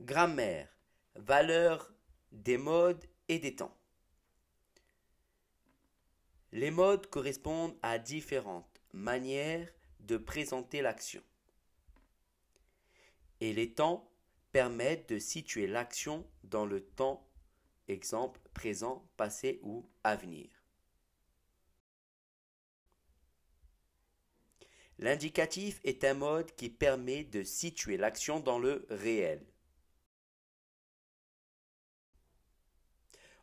Grammaire, valeur des modes et des temps. Les modes correspondent à différentes manières de présenter l'action. Et les temps permettent de situer l'action dans le temps, exemple présent, passé ou avenir. L'indicatif est un mode qui permet de situer l'action dans le réel.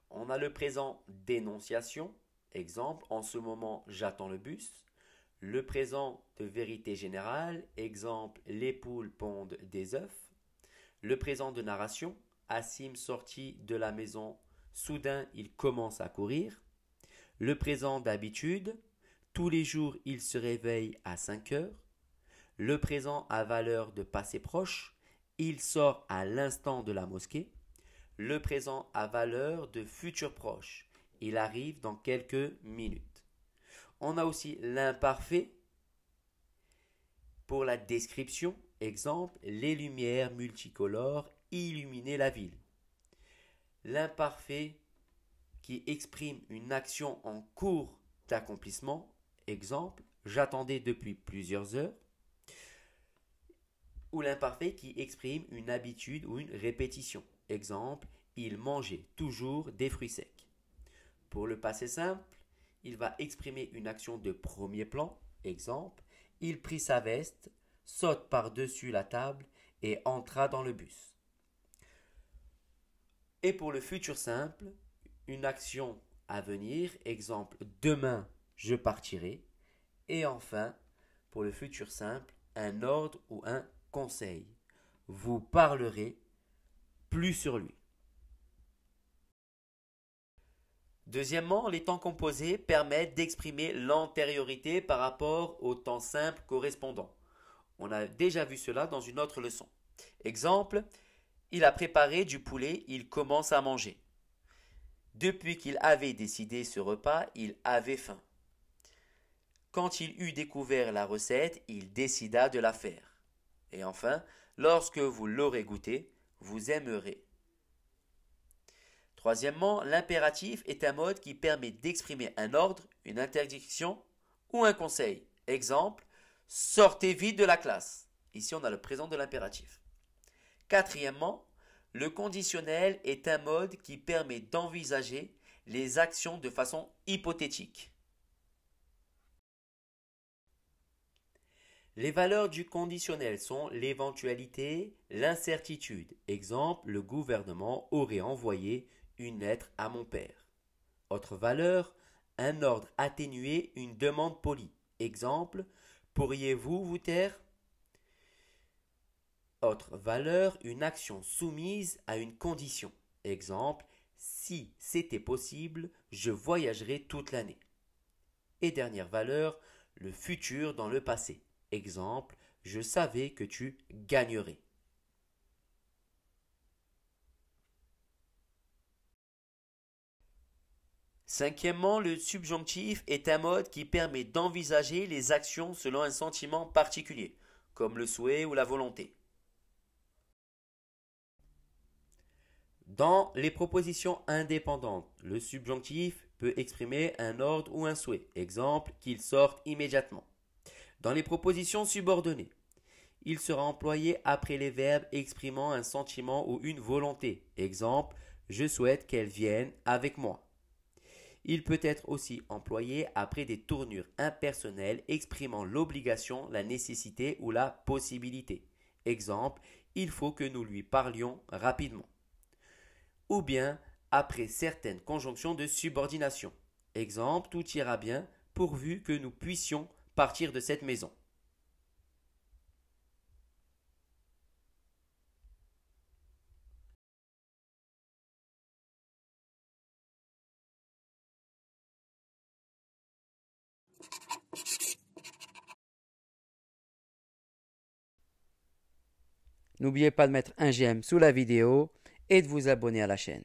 On a le présent d'énonciation, exemple en ce moment j'attends le bus. Le présent de vérité générale, exemple les poules pondent des œufs. Le présent de narration, Assim sortit de la maison, soudain il commence à courir. Le présent d'habitude, tous les jours il se réveille à 5 heures. Le présent à valeur de passé proche, il sort à l'instant de la mosquée. Le présent à valeur de futur proche, il arrive dans quelques minutes. On a aussi l'imparfait pour la description, exemple les lumières multicolores illuminaient la ville. L'imparfait qui exprime une action en cours d'accomplissement, exemple j'attendais depuis plusieurs heures. Ou l'imparfait qui exprime une habitude ou une répétition. Exemple, il mangeait toujours des fruits secs. Pour le passé simple, il va exprimer une action de premier plan. Exemple, il prit sa veste, saute par-dessus la table et entra dans le bus. Et pour le futur simple, une action à venir. Exemple, demain je partirai. Et enfin, pour le futur simple, un ordre ou un conseil. Vous parlerez plus sur lui. Deuxièmement, les temps composés permettent d'exprimer l'antériorité par rapport au temps simple correspondant. On a déjà vu cela dans une autre leçon. Exemple, il a préparé du poulet, il commence à manger. Depuis qu'il avait décidé ce repas, il avait faim. Quand il eut découvert la recette, il décida de la faire. Et enfin, lorsque vous l'aurez goûté, vous aimerez. Troisièmement, l'impératif est un mode qui permet d'exprimer un ordre, une interdiction ou un conseil. Exemple, sortez vite de la classe. Ici, on a le présent de l'impératif. Quatrièmement, le conditionnel est un mode qui permet d'envisager les actions de façon hypothétique. Les valeurs du conditionnel sont l'éventualité, l'incertitude. Exemple, le gouvernement aurait envoyé une lettre à mon père. Autre valeur, un ordre atténué, une demande polie. Exemple, pourriez-vous vous taire? Autre valeur, une action soumise à une condition. Exemple, si c'était possible, je voyagerais toute l'année. Et dernière valeur, le futur dans le passé. Exemple, je savais que tu gagnerais. Cinquièmement, le subjonctif est un mode qui permet d'envisager les actions selon un sentiment particulier, comme le souhait ou la volonté. Dans les propositions indépendantes, le subjonctif peut exprimer un ordre ou un souhait. Exemple, qu'il sorte immédiatement. Dans les propositions subordonnées, il sera employé après les verbes exprimant un sentiment ou une volonté. Exemple, je souhaite qu'elle vienne avec moi. Il peut être aussi employé après des tournures impersonnelles exprimant l'obligation, la nécessité ou la possibilité. Exemple, il faut que nous lui parlions rapidement. Ou bien après certaines conjonctions de subordination. Exemple, tout ira bien pourvu que nous puissions partir de cette maison. N'oubliez pas de mettre un j'aime sous la vidéo et de vous abonner à la chaîne.